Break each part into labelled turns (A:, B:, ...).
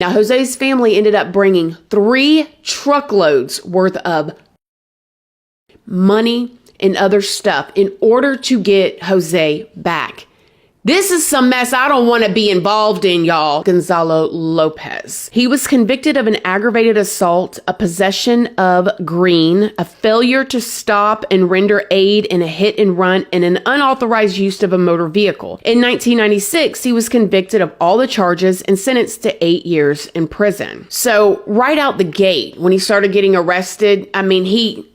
A: Now, Jose's family ended up bringing 3 truckloads worth of money and other stuff in order to get Jose back. This is some mess I don't want to be involved in, y'all. Gonzalo Lopez. He was convicted of an aggravated assault, a possession of green, a failure to stop and render aid in a hit and run, and an unauthorized use of a motor vehicle. In 1996, he was convicted of all the charges and sentenced to 8 years in prison. So right out the gate, when he started getting arrested, I mean, he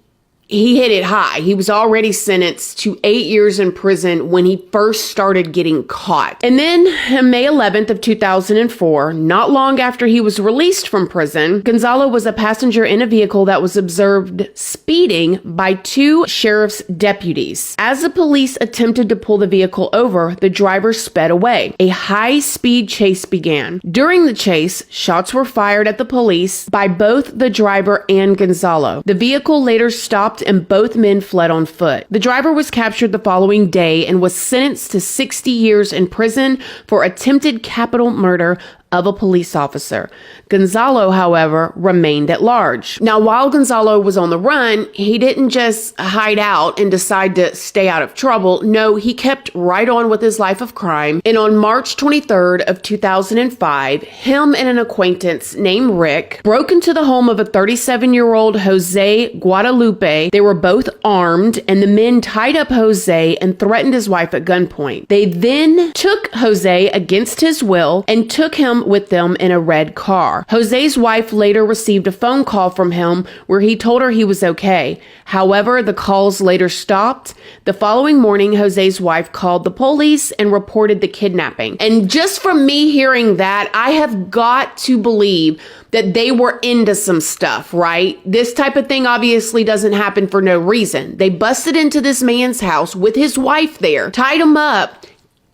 A: hit it high. He was already sentenced to 8 years in prison when he first started getting caught. And then on May 11th of 2004, not long after he was released from prison, Gonzalo was a passenger in a vehicle that was observed speeding by 2 sheriff's deputies. As the police attempted to pull the vehicle over, the driver sped away. A high-speed chase began. During the chase, shots were fired at the police by both the driver and Gonzalo. The vehicle later stopped and both men fled on foot. The driver was captured the following day and was sentenced to 60 years in prison for attempted capital murder of a police officer. Gonzalo, however, remained at large. Now, while Gonzalo was on the run, he didn't just hide out and decide to stay out of trouble. No, he kept right on with his life of crime. And on March 23rd of 2005, him and an acquaintance named Rick broke into the home of a 37-year-old Jose Guadalupe. They were both armed, and the men tied up Jose and threatened his wife at gunpoint. They then took Jose against his will and took him with them in a red car. Jose's wife later received a phone call from him where he told her he was okay. However, the calls later stopped. The following morning, Jose's wife called the police and reported the kidnapping. And just from me hearing that, I have got to believe that they were into some stuff, right? This type of thing obviously doesn't happen for no reason. They busted into this man's house with his wife there, tied him up,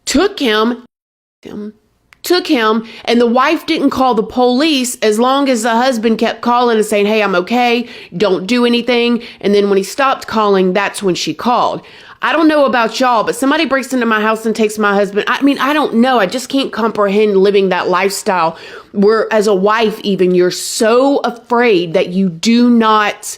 A: took him, and the wife didn't call the police as long as the husband kept calling and saying, hey, I'm okay, don't do anything. And then when he stopped calling, that's when she called. I don't know about y'all, but somebody breaks into my house and takes my husband. I mean, I don't know. I just can't comprehend living that lifestyle where as a wife, even you're so afraid that you do not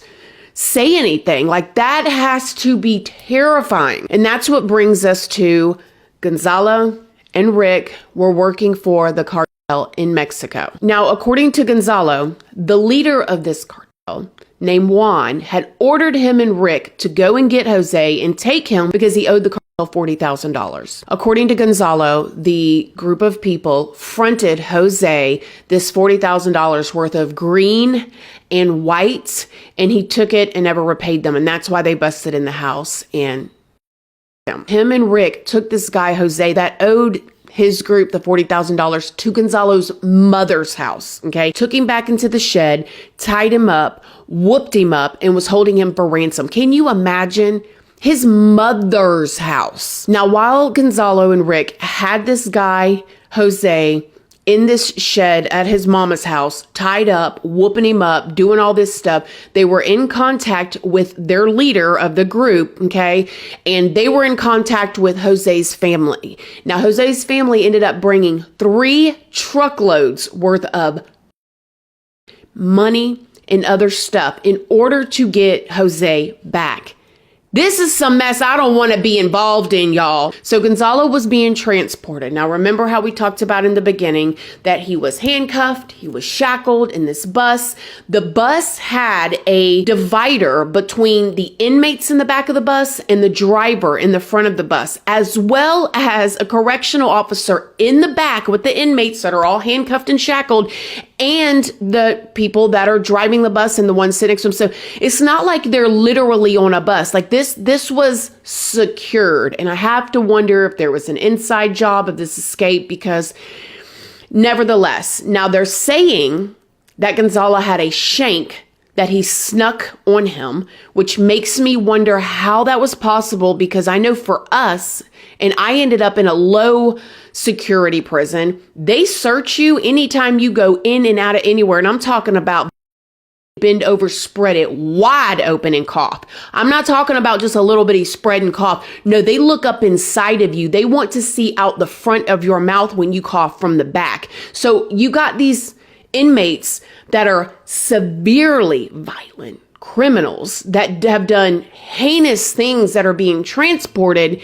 A: say anything. Like that has to be terrifying. And that's what brings us to Gonzalo and Rick were working for the cartel in Mexico. Now, according to Gonzalo, the leader of this cartel, named Juan, had ordered him and Rick to go and get Jose and take him because he owed the cartel $40,000. According to Gonzalo, the group of people fronted Jose this $40,000 worth of green and white, and he took it and never repaid them. And that's why they busted in the house and him and Rick took this guy, Jose, that owed his group the $40,000 to Gonzalo's mother's house, okay? Took him back into the shed, tied him up, whooped him up, and was holding him for ransom. Can you imagine? His mother's house. Now, while Gonzalo and Rick had this guy, Jose, in this shed at his mama's house, tied up, whooping him up, doing all this stuff, they were in contact with their leader of the group, okay? And they were in contact with Jose's family. Now, Jose's family ended up bringing 3 truckloads worth of money and other stuff in order to get Jose back. This is some mess I don't want to be involved in, y'all. So Gonzalo was being transported. Now, remember how we talked about in the beginning that he was handcuffed, he was shackled in this bus. The bus had a divider between the inmates in the back of the bus and the driver in the front of the bus, as well as a correctional officer in the back with the inmates that are all handcuffed and shackled, and the people that are driving the bus and the ones sitting next to them. So it's not like they're literally on a bus. Like this was secured. And I have to wonder if there was an inside job of this escape, because nevertheless, now they're saying that Gonzalo had a shank that he snuck on him, which makes me wonder how that was possible, because I know for us, and I ended up in a low security prison, they search you anytime you go in and out of anywhere. And I'm talking about bend over, spread it wide open and cough. I'm not talking about just a little bitty spread and cough. No, they look up inside of you. They want to see out the front of your mouth when you cough from the back. So you got these inmates that are severely violent criminals that have done heinous things that are being transported,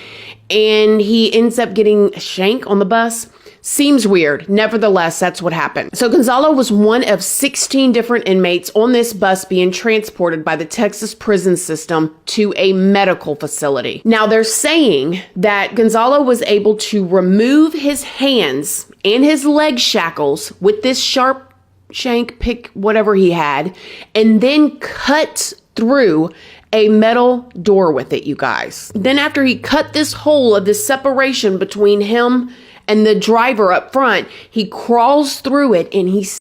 A: and he ends up getting a shank on the bus. Seems weird. Nevertheless, that's what happened. So Gonzalo was one of 16 different inmates on this bus being transported by the Texas prison system to a medical facility. Now, they're saying that Gonzalo was able to remove his hands and his leg shackles with this sharp shank, pick, whatever he had, and then cut through a metal door with it, you guys. Then after he cut this hole of this separation between him and the driver up front, he crawls through it and he's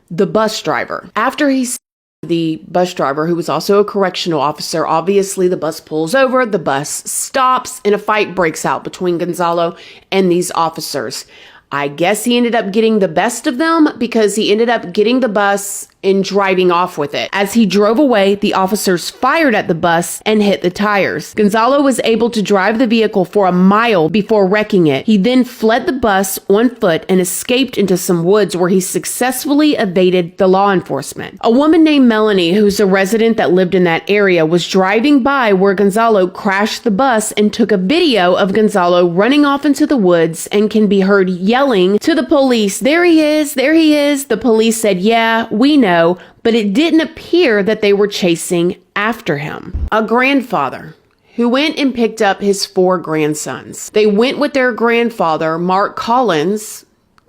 A: the bus driver. After he's the bus driver, who was also a correctional officer, obviously the bus pulls over, the bus stops, and a fight breaks out between Gonzalo and these officers. I guess he ended up getting the best of them because he ended up getting the bus and driving off with it. As he drove away, the officers fired at the bus and hit the tires. Gonzalo was able to drive the vehicle for a mile before wrecking it. He then fled the bus on foot and escaped into some woods where he successfully evaded the law enforcement. A woman named Melanie, who's a resident that lived in that area, was driving by where Gonzalo crashed the bus and took a video of Gonzalo running off into the woods and can be heard yelling to the police, "There he is, there he is." The police said, "Yeah, we know," but it didn't appear that they were chasing after him. A grandfather who went and picked up his 4 grandsons. They went with their grandfather, Mark Collins,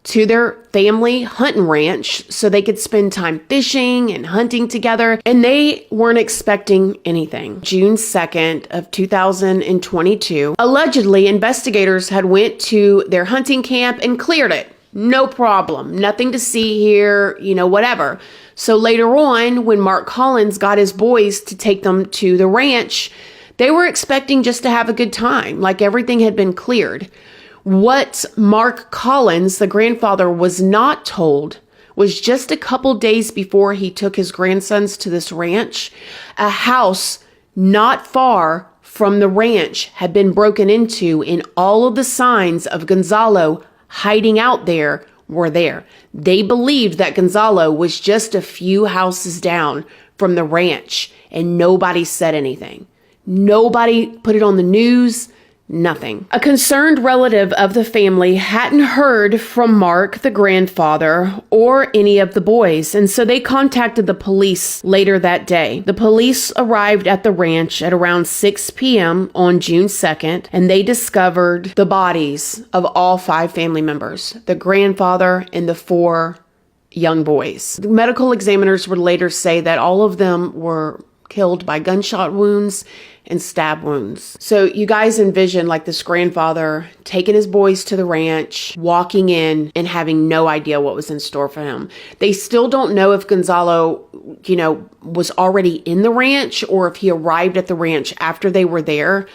A: to their family hunting ranch so they could spend time fishing and hunting together, and they weren't expecting anything. June 2nd of 2022, allegedly investigators had went to their hunting camp and cleared it. No problem. Nothing to see here, whatever. So later on, when Mark Collins got his boys to take them to the ranch, they were expecting just to have a good time, like everything had been cleared. What Mark Collins, the grandfather, was not told was just a couple days before he took his grandsons to this ranch, a house not far from the ranch had been broken into, and all of the signs of Gonzalo hiding out there were there. They believed that Gonzalo was just a few houses down from the ranch, and nobody said anything. Nobody put it on the news. Nothing. A concerned relative of the family hadn't heard from Mark, the grandfather, or any of the boys, and so they contacted the police later that day. The police arrived at the ranch at around 6 p.m. on June 2nd, and they discovered the bodies of all 5 family members, the grandfather and the 4 young boys. The medical examiners would later say that all of them were killed by gunshot wounds and stab wounds. So you guys envision like this grandfather taking his boys to the ranch, walking in and having no idea what was in store for him. They still don't know if Gonzalo, was already in the ranch or if he arrived at the ranch after they were there.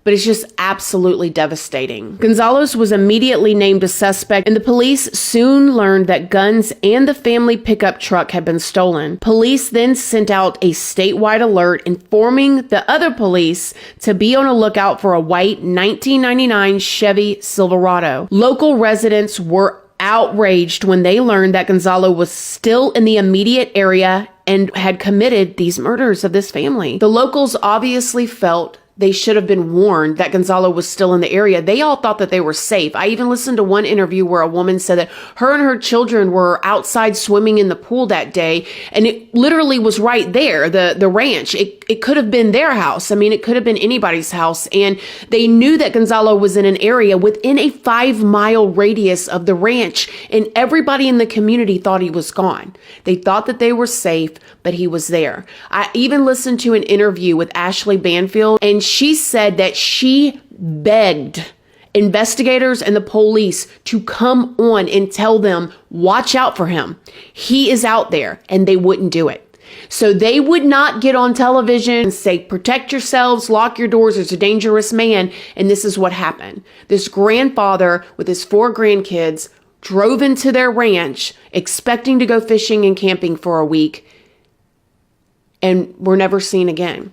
A: But it's just absolutely devastating. Gonzalo's was immediately named a suspect, and the police soon learned that guns and the family pickup truck had been stolen. Police then sent out a statewide alert informing the other police to be on a lookout for a white 1999 Chevy Silverado. Local residents were outraged when they learned that Gonzalo was still in the immediate area and had committed these murders of this family. The locals obviously felt they should have been warned that Gonzalo was still in the area. They all thought that they were safe. I even listened to one interview where a woman said that her and her children were outside swimming in the pool that day, and it literally was right there, the ranch. It could have been their house. I mean, it could have been anybody's house. And they knew that Gonzalo was in an area within a 5-mile radius of the ranch, and everybody in the community thought he was gone. They thought that they were safe, but he was there. I even listened to an interview with Ashley Banfield, and she said that she begged investigators and the police to come on and tell them, watch out for him. He is out there, and they wouldn't do it. So they would not get on television and say, protect yourselves, lock your doors, there's a dangerous man. And this is what happened. This grandfather with his 4 grandkids drove into their ranch expecting to go fishing and camping for a week, and were never seen again.